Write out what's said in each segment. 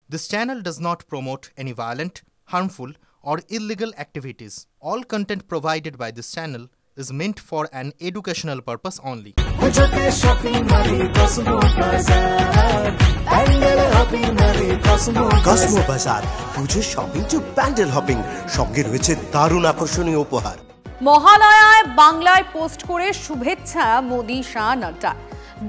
This channel does not promote any violent, harmful, or illegal activities. All content provided by this channel is meant for an educational purpose only. Cosmo বাজার পুজোর shopping two pandal hopping, সঙ্গে রয়েছে দারুণ আকর্ষণীয় উপহার। মহালয়ায় বাংলায় post করে শুভেচ্ছা মোদি শাহ নাড্ডা।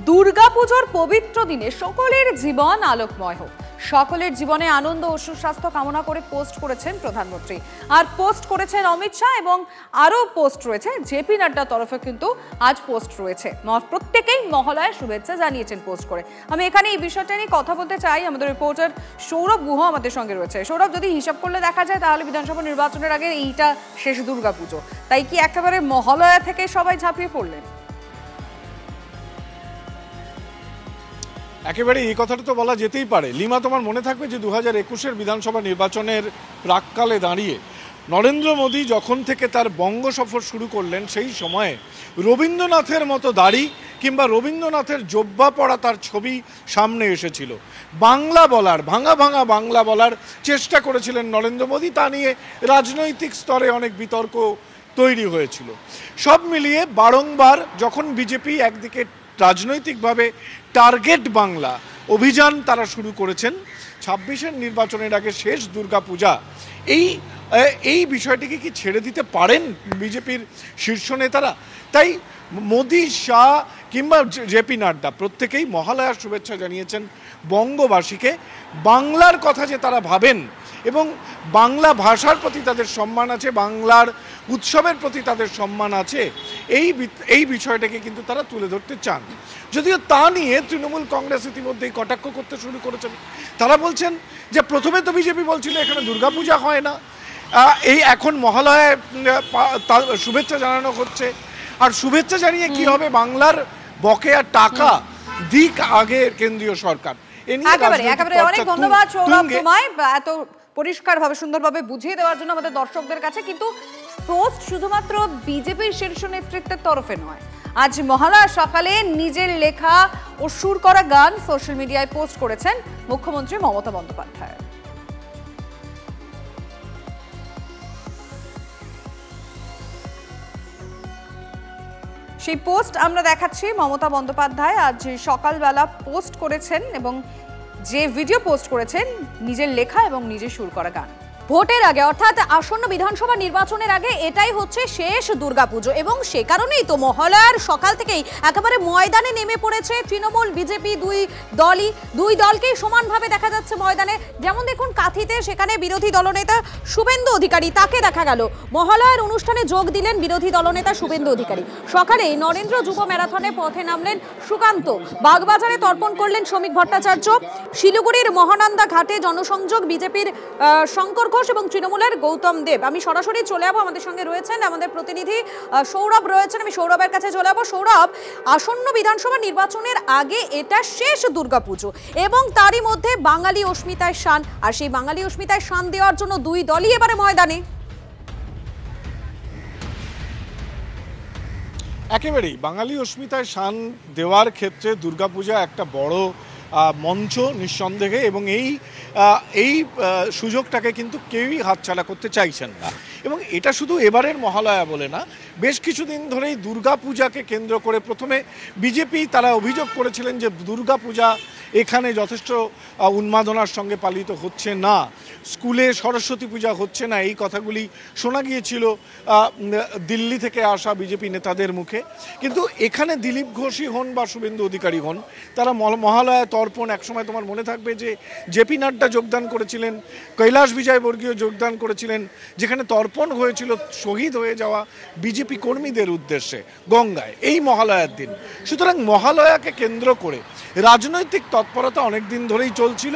দুর্গাপুজোর পবিত্র দিনে সকলের জীবন আলোকময় হোক, সকলের জীবনে আনন্দ ও সুস্বাস্থ্য কামনা করে পোস্ট করেছেন প্রধানমন্ত্রী। আর পোস্ট করেছেন অমিত শাহ এবং আরও পোস্ট রয়েছে জেপি নাড্ডার তরফে, কিন্তু আজ পোস্ট রয়েছে। প্রত্যেকেই মহালয়ার শুভেচ্ছা জানিয়েছেন পোস্ট করে। আমি এখানে এই বিষয়টা নিয়ে কথা বলতে চাই, আমাদের রিপোর্টার সৌরভ গুহ আমাদের সঙ্গে রয়েছে। সৌরভ, যদি হিসাব করলে দেখা যায় তাহলে বিধানসভা নির্বাচনের আগে এইটা শেষ দুর্গাপুজো, তাই কি একেবারে মহালয়া থেকে সবাই ঝাঁপিয়ে পড়লেন? একেবারে এই কথাটা তো বলা যেতেই পারে। লিমা, তোমার মনে থাকবে যে 2021-এর বিধানসভা নির্বাচনের প্রাককালে দাঁড়িয়ে নরেন্দ্র মোদী যখন থেকে তার বঙ্গ সফর শুরু করলেন, সেই সময়ে রবীন্দ্রনাথের মতো দাড়ি কিংবা রবীন্দ্রনাথের জোব্বা পড়া তার ছবি সামনে এসেছিল। বাংলা বলার, ভাঙা ভাঙা বাংলা বলার চেষ্টা করেছিলেন নরেন্দ্র মোদী। তা নিয়ে রাজনৈতিক স্তরে অনেক বিতর্ক তৈরি হয়েছিল। সব মিলিয়ে বারংবার যখন বিজেপি একদিকে রাজনৈতিকভাবে টার্গেট বাংলা অভিযান তারা শুরু করেছেন, 26-এর নির্বাচনের আগে শেষ দুর্গাপূজা, এই বিষয়টিকে কি ছেড়ে দিতে পারেন বিজেপির শীর্ষ নেতারা? তাই মোদি, শাহ কিংবা জেপি নাড্ডা প্রত্যেকেই মহালয়ার শুভেচ্ছা জানিয়েছেন বঙ্গবাসীকে। বাংলার কথা যে তারা ভাবেন এবং বাংলা ভাষার প্রতি তাদের সম্মান আছে, বাংলার উৎসবের প্রতি তাদের সম্মান আছে, এই বিষয়টাকে কিন্তু তারা তুলে ধরতে চান। যদিও তা নিয়ে তৃণমূল কংগ্রেস ইতিমধ্যেই কটাক্ষ করতে শুরু করেছেন। তারা বলছেন যে প্রথমে তো বিজেপি বলছিল এখানে দুর্গাপূজা হয় না, এই এখন মহালয়ায় শুভেচ্ছা জানানো হচ্ছে। আর শুভেচ্ছা জানিয়ে কি হবে, বাংলার বকেয়া টাকা দিক আগে কেন্দ্রীয় সরকার। অনেক ধন্যবাদ সৌরভ তোমায় এত পরিষ্কারভাবে সুন্দরভাবে বুঝিয়ে দেওয়ার জন্য আমাদের দর্শকদের কাছে। কিন্তু পোস্ট শুধুমাত্র বিজেপির শীর্ষ নেতৃত্বের তরফে নয়, আজ মহালয়া সকালে নিজের লেখা ও সুর করা গান সোশ্যাল মিডিয়ায় পোস্ট করেছেন মুখ্যমন্ত্রী মমতা বন্দ্যোপাধ্যায়। সেই পোস্ট আমরা দেখাচ্ছি। মমতা বন্দ্যোপাধ্যায় আজ সকালবেলা পোস্ট করেছেন এবং যে ভিডিও পোস্ট করেছেন নিজের লেখা এবং নিজের সুর করা গান। ভোটের আগে অর্থাৎ আসন্ন বিধানসভা নির্বাচনের আগে এটাই হচ্ছে শেষ দুর্গাপুজো এবং সে কারণেই তো মহালয়ার সকাল থেকেই একেবারে ময়দানে নেমে পড়েছে তৃণমূল বিজেপি দুই দলকেই সমানভাবে দেখা যাচ্ছে ময়দানে। যেমন দেখুন কাঁথিতে সেখানে বিরোধী দলনেতা শুভেন্দু অধিকারী, তাকে দেখা গেল। মহালয়ার অনুষ্ঠানে যোগ দিলেন বিরোধী দলনেতা শুভেন্দু অধিকারী। সকালেই নরেন্দ্র যুব ম্যারাথনে পথে নামলেন সুকান্ত, বাগবাজারে তর্পণ করলেন শ্রমিক ভট্টাচার্য। শিলিগুড়ির মহানন্দা ঘাটে জনসংযোগ বিজেপির শঙ্কর এবং তৃণমূলের গৌতম দেব। আমি সরাসরি চলে যাবো, আমাদের সঙ্গে রয়েছেন আমাদের প্রতিনিধি সৌরভ রয়েছেন, আমি সৌরভের কাছে চলে যাবো। সৌরভ, আসন্ন বিধানসভা নির্বাচনের আগে এটা শেষ দুর্গাপুজো এবং তারই মধ্যে বাঙালি অস্মিতায় শান, আর সেই বাঙালি অস্মিতায় শান দেওয়ার জন্য দুই দলই এবারে ময়দানে। একেবারেই বাঙালি অস্মিতায় শান দেওয়ার ক্ষেত্রে দুর্গাপূজা একটা বড় মঞ্চ নিঃসন্দেহে, এবং এই সুযোগটাকে কিন্তু কেউই হাতছাড়া করতে চাইছেন না। এবং এটা শুধু এবারের মহালয়া বলে না, বেশ কিছুদিন ধরেই দুর্গাপূজাকে কেন্দ্র করে প্রথমে বিজেপি তারা অভিযোগ করেছিলেন যে দুর্গাপূজা এখানে যথেষ্ট উন্মাদনার সঙ্গে পালিত হচ্ছে না, স্কুলে সরস্বতী পূজা হচ্ছে না, এই কথাগুলি শোনা গিয়েছিল দিল্লি থেকে আসা বিজেপি নেতাদের মুখে। কিন্তু এখানে দিলীপ ঘোষই হন বা শুভেন্দু অধিকারী হন, তারা মহালয়া তর্পণ, একসময় তোমার মনে থাকবে যে জেপি নাড্ডা যোগদান করেছিলেন, কৈলাস বিজয়বর্গীয় যোগদান করেছিলেন, যেখানে তর্পণ হয়েছিল শহীদ হয়ে যাওয়া বিজেপি কর্মীদের উদ্দেশ্যে গঙ্গায় এই মহালয়ার দিন। সুতরাং মহালয়াকে কেন্দ্র করে রাজনৈতিক তৎপরতা অনেক দিন ধরেই চলছিল।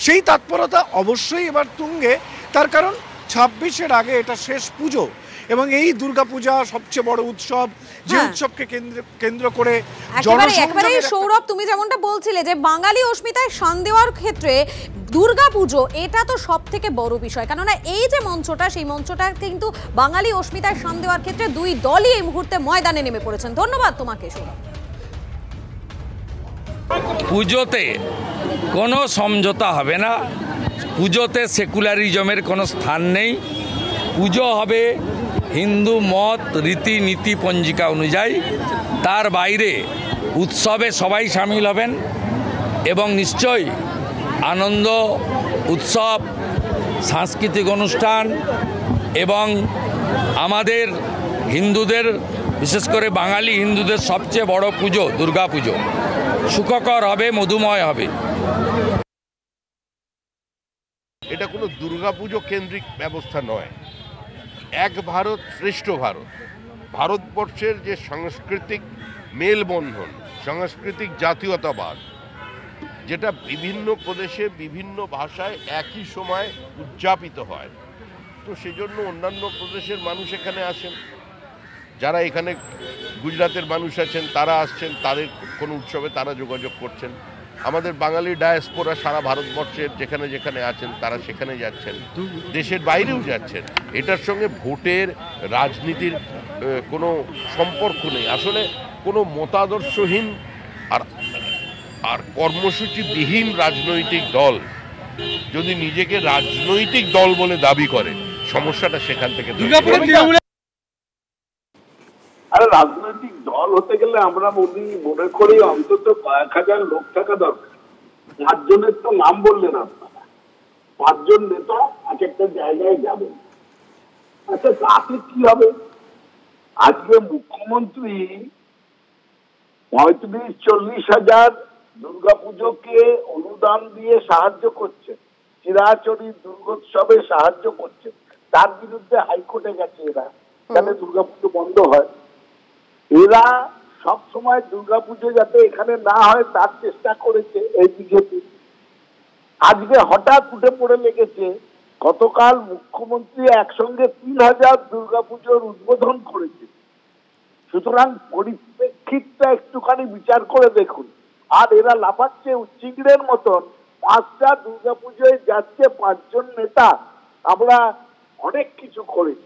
সেই তৎপরতা অবশ্যই এবার তুঙ্গে, তার কারণ 26-এর আগে এটা শেষ পুজো এবং এই দুর্গাপূজা সবচেয়ে বড় উৎসব, যে উৎসবকে কেন্দ্র করে সৌরভ, তুমি যেমনটা বলছিলে যে বাঙালি অস্মিতায় শান দেওয়ার ক্ষেত্রে দুর্গাপুজো এটা তো সব থেকে বড় বিষয়, কেননা এই যে মঞ্চটা, সেই মঞ্চটা কিন্তু বাঙালি অস্মিতায় শান দেওয়ার ক্ষেত্রে দুই দলই এই মুহূর্তে ময়দানে নেমে পড়েছেন। ধন্যবাদ তোমাকে সৌরভ। পুজোতে কোনো সমঝোতা হবে না, পুজোতে সেকুলারিজমের কোনো স্থান নেই। পুজো হবে হিন্দু মত রীতিনীতি পঞ্জিকা অনুযায়ী, তার বাইরে উৎসবে সবাই সামিল হবেন এবং নিশ্চয়ই আনন্দ উৎসব, সাংস্কৃতিক অনুষ্ঠান এবং আমাদের হিন্দুদের, বিশেষ করে বাঙালি হিন্দুদের সবচেয়ে বড় পুজো দুর্গা পুজো সুখকর হবে, মধুময় হবে। এটা কোনো দুর্গাপুজো কেন্দ্রিক ব্যবস্থা নয়। এক ভারত শ্রেষ্ঠ ভারত, ভারতবর্ষের যে সাংস্কৃতিক মেলবন্ধন, সাংস্কৃতিক জাতীয়তাবাদ, যেটা বিভিন্ন প্রদেশে বিভিন্ন ভাষায় একই সময় উদযাপিত হয়, তো সেজন্য অন্যান্য প্রদেশের মানুষ এখানে আসেন, যারা এখানে গুজরাটের মানুষ আছেন তারা আসছেন, তাদের কোনো উৎসবে তারা যোগাযোগ করছেন। আমাদের বাঙালি ডায়াসপোরা সারা ভারতবর্ষের যেখানে যেখানে আছেন তারা সেখানে যাচ্ছেন, দেশের বাইরেও যাচ্ছেন। এটার সঙ্গে ভোটের রাজনীতির কোনো সম্পর্ক নেই। আসলে কোনো মতাদর্শহীন আর কর্মসূচিবিহীন রাজনৈতিক দল যদি নিজেকে রাজনৈতিক দল বলে দাবি করে, সমস্যাটা সেখান থেকে। আরে রাজনৈতিক দল হতে গেলে আমরা মনে করি অন্তত কয়েক হাজার লোক থাকা দরকার। 5 জনের তো নাম বললেন আপনারা, 5 জন নেতা এক একটা জায়গায় যাবেন। আচ্ছা তাতে কি হবে? আজকে মুখ্যমন্ত্রী 35-40 হাজার দুর্গাপুজোকে অনুদান দিয়ে সাহায্য করছেন, চিরাচরি দুর্গোৎসবে সাহায্য করছেন, তার বিরুদ্ধে হাইকোর্টে গেছে এরা, তাহলে দুর্গাপুজো বন্ধ হয়। এরা সব সময় দুর্গাপুজো যাতে এখানে না হয় তার চেষ্টা করেছে এই বিজেপি। আজকে হঠাৎ উঠে পড়ে লেগেছে। গতকাল মুখ্যমন্ত্রী একসঙ্গে 3000 দুর্গাপুজোর উদ্বোধন করেছে। সুতরাং পরিপ্রেক্ষিতটা একটুখানি বিচার করে দেখুন। আর এরা লাফাচ্ছে চিংড়ের মতন, 5টা দুর্গাপুজোয় যাচ্ছে 5 জন নেতা, আমরা অনেক কিছু করেছি।